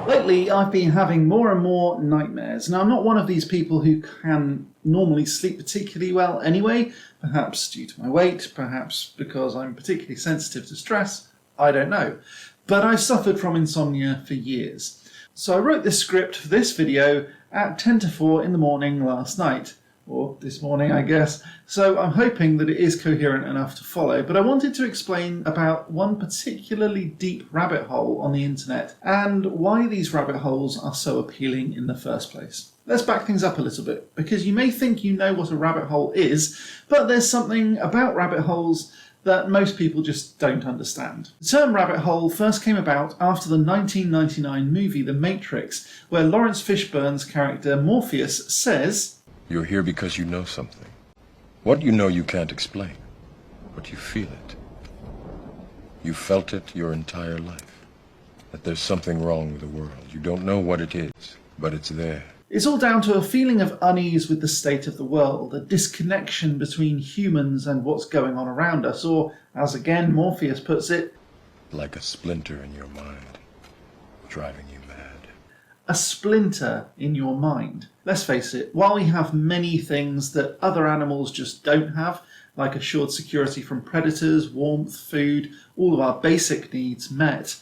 Lately, I've been having more and more nightmares. Now, I'm not one of these people who can normally sleep particularly well anyway, perhaps due to my weight, perhaps because I'm particularly sensitive to stress, I don't know. But I've suffered from insomnia for years. So I wrote this script for this video at 10 to 4 in the morning last night. Or this morning, I guess. So I'm hoping that it is coherent enough to follow, but I wanted to explain about one particularly deep rabbit hole on the internet and why these rabbit holes are so appealing in the first place. Let's back things up a little bit, because you may think you know what a rabbit hole is, but there's something about rabbit holes that most people just don't understand. The term rabbit hole first came about after the 1999 movie The Matrix, where Lawrence Fishburne's character Morpheus says, "You're here because you know something. What you know you can't explain, but you feel it. You felt it your entire life, that there's something wrong with the world. You don't know what it is, but it's there." It's all down to a feeling of unease with the state of the world, a disconnection between humans and what's going on around us, or, as again Morpheus puts it, like a splinter in your mind, driving you mad. A splinter in your mind. Let's face it, while we have many things that other animals just don't have, like assured security from predators, warmth, food, all of our basic needs met,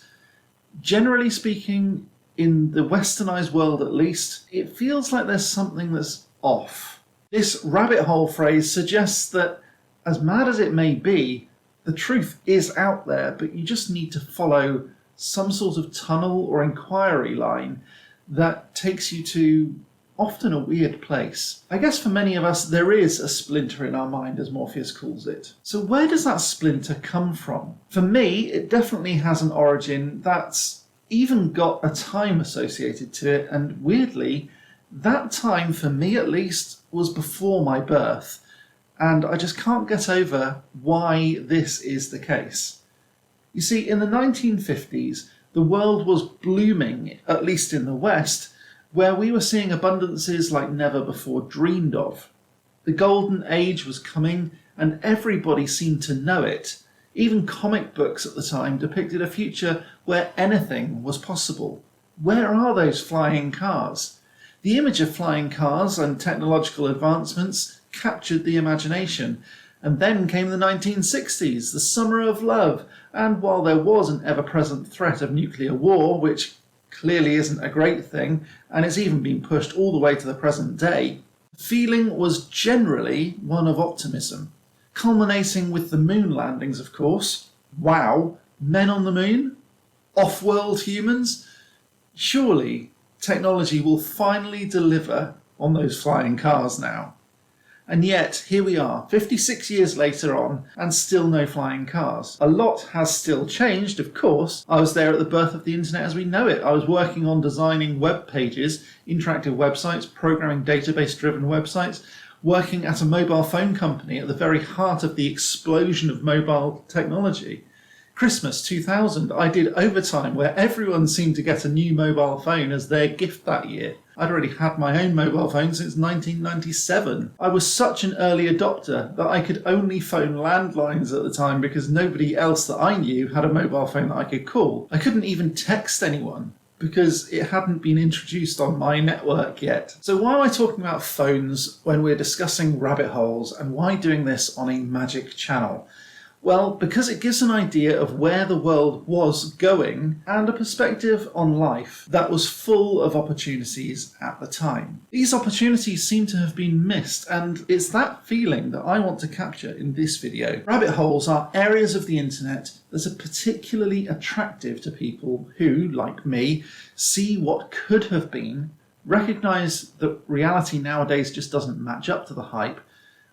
generally speaking, in the westernized world at least, it feels like there's something that's off. This rabbit hole phrase suggests that, as mad as it may be, the truth is out there, but you just need to follow some sort of tunnel or inquiry line that takes you to often a weird place. I guess for many of us there is a splinter in our mind, as Morpheus calls it. So where does that splinter come from? For me, it definitely has an origin that's even got a time associated to it, and weirdly, that time, for me at least, was before my birth, and I just can't get over why this is the case. You see, in the 1950s, the world was blooming, at least in the West, where we were seeing abundances like never before dreamed of. The golden age was coming, and everybody seemed to know it. Even comic books at the time depicted a future where anything was possible. Where are those flying cars? The image of flying cars and technological advancements captured the imagination. And then came the 1960s, the summer of love, and while there was an ever-present threat of nuclear war, which clearly isn't a great thing, and it's even been pushed all the way to the present day, the feeling was generally one of optimism, culminating with the moon landings, of course. Wow, men on the moon? Off-world humans? Surely technology will finally deliver on those flying cars now. And yet, here we are, 56 years later on, and still no flying cars. A lot has still changed, of course. I was there at the birth of the internet as we know it. I was working on designing web pages, interactive websites, programming database-driven websites, working at a mobile phone company at the very heart of the explosion of mobile technology. Christmas 2000, I did overtime where everyone seemed to get a new mobile phone as their gift that year. I'd already had my own mobile phone since 1997. I was such an early adopter that I could only phone landlines at the time because nobody else that I knew had a mobile phone that I could call. I couldn't even text anyone because it hadn't been introduced on my network yet. So why am I talking about phones when we're discussing rabbit holes, and why doing this on a magic channel? Well, because it gives an idea of where the world was going and a perspective on life that was full of opportunities at the time. These opportunities seem to have been missed, and it's that feeling that I want to capture in this video. Rabbit holes are areas of the internet that are particularly attractive to people who, like me, see what could have been, recognise that reality nowadays just doesn't match up to the hype,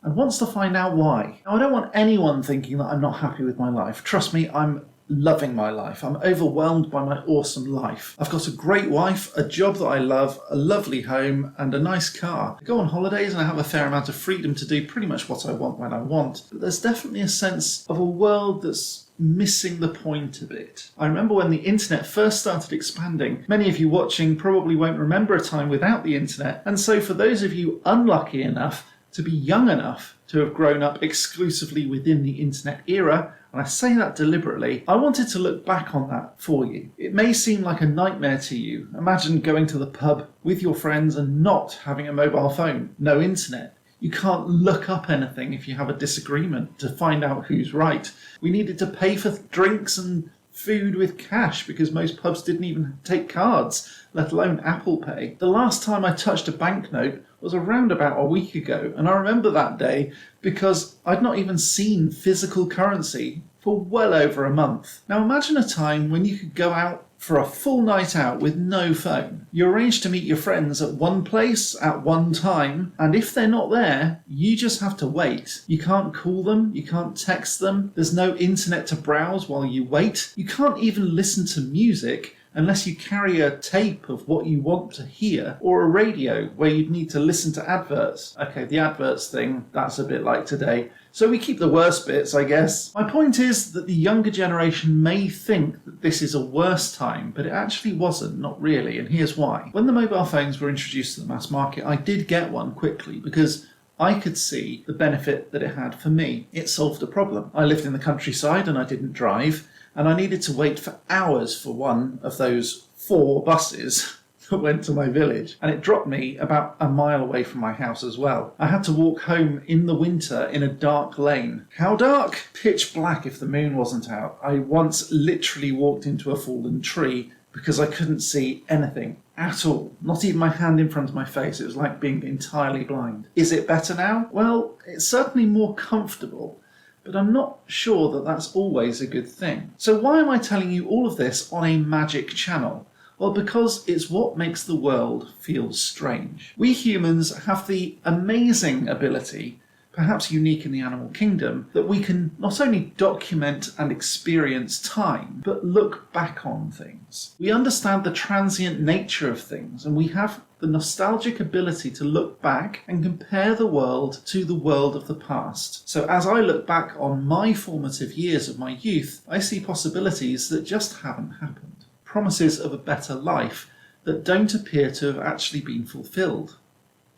and wants to find out why. Now, I don't want anyone thinking that I'm not happy with my life. Trust me, I'm loving my life. I'm overwhelmed by my awesome life. I've got a great wife, a job that I love, a lovely home, and a nice car. I go on holidays and I have a fair amount of freedom to do pretty much what I want when I want. But there's definitely a sense of a world that's missing the point of it. I remember when the internet first started expanding. Many of you watching probably won't remember a time without the internet, and so for those of you unlucky enough to be young enough to have grown up exclusively within the internet era, And I say that deliberately. I wanted to look back on that for you. It may seem like a nightmare to you. Imagine going to the pub with your friends and not having a mobile phone, no internet. You can't look up anything if you have a disagreement to find out who's right. We needed to pay for drinks and food with cash because most pubs didn't even take cards, let alone Apple Pay. The last time I touched a banknote was around about a week ago, and I remember that day because I'd not even seen physical currency for well over a month. Now imagine a time when you could go out for a full night out with no phone. You arrange to meet your friends at one place at one time, and if they're not there, you just have to wait. You can't call them, you can't text them, there's no internet to browse while you wait. You can't even listen to music unless you carry a tape of what you want to hear, or a radio where you'd need to listen to adverts. Okay, the adverts thing, that's a bit like today. So we keep the worst bits, I guess. My point is that the younger generation may think that this is a worse time, but it actually wasn't, not really, and here's why. When the mobile phones were introduced to the mass market, I did get one quickly because I could see the benefit that it had for me. It solved a problem. I lived in the countryside and I didn't drive, and I needed to wait for hours for one of those 4 buses that went to my village, and it dropped me about a mile away from my house as well. I had to walk home in the winter in a dark lane. How dark? Pitch black if the moon wasn't out. I once literally walked into a fallen tree because I couldn't see anything at all, not even my hand in front of my face. It was like being entirely blind. Is it better now? Well, it's certainly more comfortable, but I'm not sure that that's always a good thing. So why am I telling you all of this on a magic channel? Well, because it's what makes the world feel strange. We humans have the amazing ability, perhaps unique in the animal kingdom, that we can not only document and experience time, but look back on things. We understand the transient nature of things, and we have the nostalgic ability to look back and compare the world to the world of the past. So as I look back on my formative years of my youth, I see possibilities that just haven't happened. Promises of a better life that don't appear to have actually been fulfilled.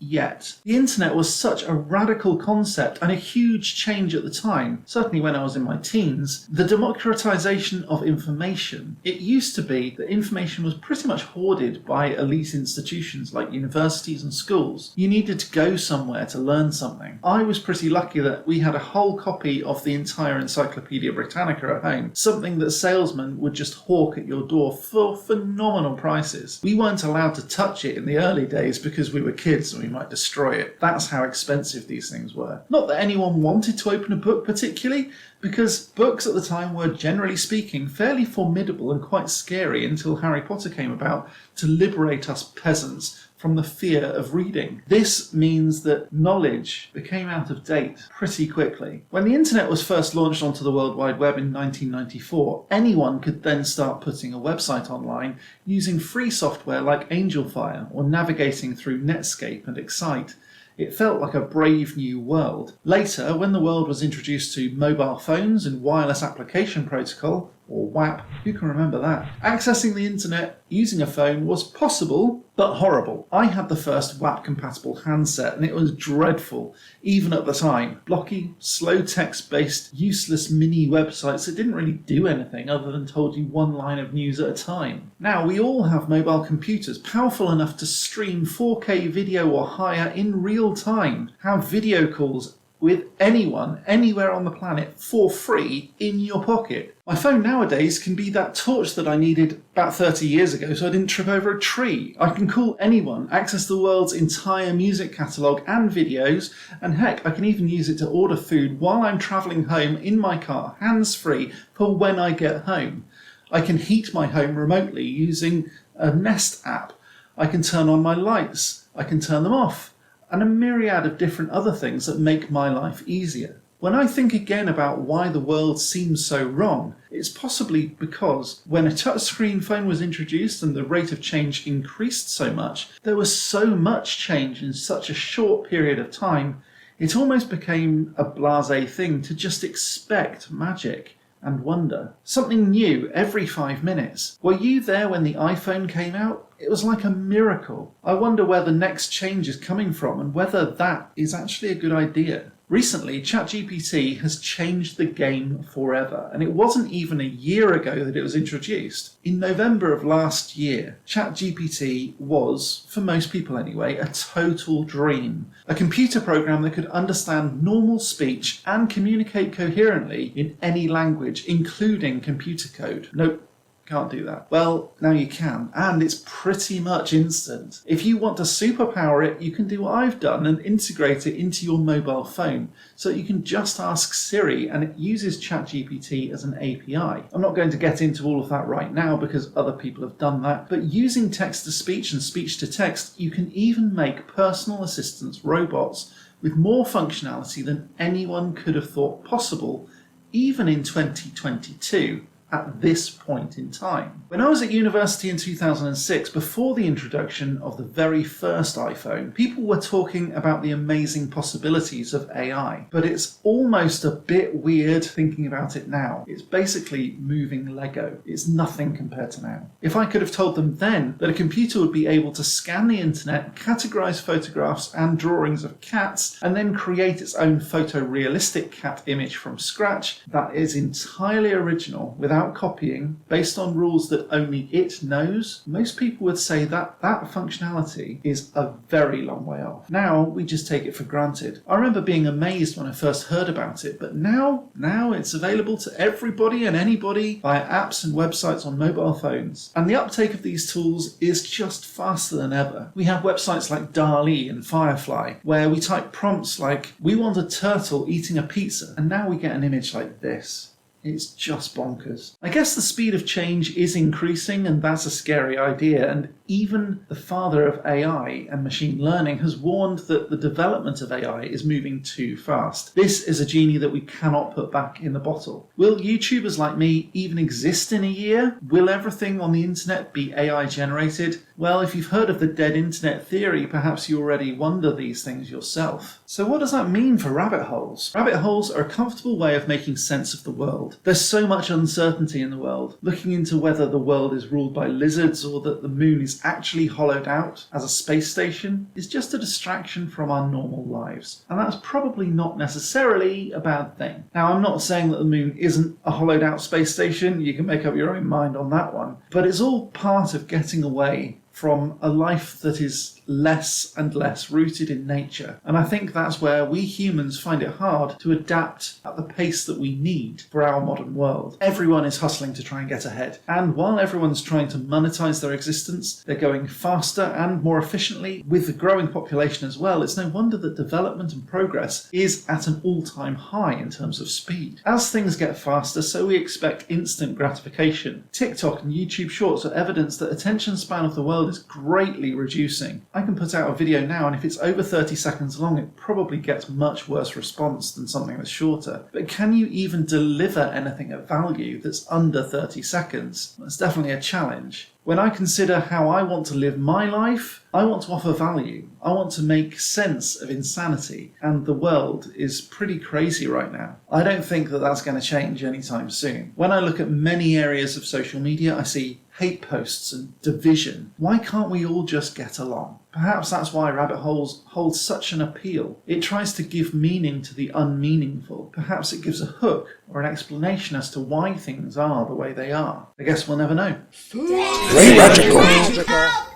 Yet. The internet was such a radical concept and a huge change at the time, certainly when I was in my teens. The democratization of information. It used to be that information was pretty much hoarded by elite institutions like universities and schools. You needed to go somewhere to learn something. I was pretty lucky that we had a whole copy of the entire Encyclopedia Britannica at home, something that salesmen would just hawk at your door for phenomenal prices. We weren't allowed to touch it in the early days because we were kids and we might destroy it. That's how expensive these things were. Not that anyone wanted to open a book particularly, because books at the time were, generally speaking, fairly formidable and quite scary until Harry Potter came about to liberate us peasants from the fear of reading. This means that knowledge became out of date pretty quickly. When the internet was first launched onto the World Wide Web in 1994, anyone could then start putting a website online using free software like Angelfire or navigating through Netscape and Excite. It felt like a brave new world. Later, when the world was introduced to mobile phones and wireless application protocol, or WAP, who can remember that? Accessing the internet using a phone was possible, but horrible. I had the first WAP-compatible handset, and it was dreadful, even at the time. Blocky, slow text-based, useless mini websites that didn't really do anything other than told you one line of news at a time. Now, we all have mobile computers powerful enough to stream 4K video or higher in real time, have video calls with anyone, anywhere on the planet, for free in your pocket. My phone nowadays can be that torch that I needed about 30 years ago so I didn't trip over a tree. I can call anyone, access the world's entire music catalogue and videos, and heck, I can even use it to order food while I'm travelling home in my car, hands-free, for when I get home. I can heat my home remotely using a Nest app. I can turn on my lights. I can turn them off. And a myriad of different other things that make my life easier. When I think again about why the world seems so wrong, it's possibly because when a touchscreen phone was introduced and the rate of change increased so much, there was so much change in such a short period of time, it almost became a blasé thing to just expect magic and wonder. Something new every 5 minutes. Were you there when the iPhone came out? It was like a miracle. I wonder where the next change is coming from and whether that is actually a good idea. Recently, ChatGPT has changed the game forever, and it wasn't even a year ago that it was introduced. In November of last year, ChatGPT was, for most people anyway, a total dream. A computer program that could understand normal speech and communicate coherently in any language, including computer code. Nope. Can't do that. Well, now you can, and it's pretty much instant. If you want to superpower it, you can do what I've done and integrate it into your mobile phone so that you can just ask Siri and it uses ChatGPT as an API. I'm not going to get into all of that right now because other people have done that, but using text-to-speech and speech-to-text, you can even make personal assistants robots with more functionality than anyone could have thought possible, even in 2022. At this point in time. When I was at university in 2006, before the introduction of the very first iPhone, people were talking about the amazing possibilities of AI. But it's almost a bit weird thinking about it now. It's basically moving Lego. It's nothing compared to now. If I could have told them then that a computer would be able to scan the internet, categorize photographs and drawings of cats, and then create its own photorealistic cat image from scratch, that is entirely original, without copying, based on rules that only it knows, most people would say that that functionality is a very long way off. Now we just take it for granted. I remember being amazed when I first heard about it, but now it's available to everybody and anybody via apps and websites on mobile phones. And the uptake of these tools is just faster than ever. We have websites like DALL-E and Firefly, where we type prompts like, "We want a turtle eating a pizza," and now we get an image like this. It's just bonkers. I guess the speed of change is increasing, and that's a scary idea, and even the father of AI and machine learning has warned that the development of AI is moving too fast. This is a genie that we cannot put back in the bottle. Will YouTubers like me even exist in a year? Will everything on the internet be AI generated? Well, if you've heard of the dead internet theory, perhaps you already wonder these things yourself. So what does that mean for rabbit holes? Rabbit holes are a comfortable way of making sense of the world. There's so much uncertainty in the world. Looking into whether the world is ruled by lizards or that the moon is actually hollowed out as a space station is just a distraction from our normal lives. And that's probably not necessarily a bad thing. Now, I'm not saying that the moon isn't a hollowed out space station. You can make up your own mind on that one. But it's all part of getting away from a life that is less and less rooted in nature. And I think that's where we humans find it hard to adapt at the pace that we need for our modern world. Everyone is hustling to try and get ahead. And while everyone's trying to monetize their existence, they're going faster and more efficiently. With the growing population as well, it's no wonder that development and progress is at an all-time high in terms of speed. As things get faster, so we expect instant gratification. TikTok and YouTube Shorts are evidence that attention span of the world is greatly reducing. I can put out a video now, and if it's over 30 seconds long, it probably gets much worse response than something that's shorter. But can you even deliver anything of value that's under 30 seconds? That's definitely a challenge. When I consider how I want to live my life, I want to offer value. I want to make sense of insanity, and the world is pretty crazy right now. I don't think that that's going to change anytime soon. When I look at many areas of social media, I see hate posts and division. Why can't we all just get along? Perhaps that's why rabbit holes hold such an appeal. It tries to give meaning to the unmeaningful. Perhaps it gives a hook or an explanation as to why things are the way they are. I guess we'll never know. Ray Magical.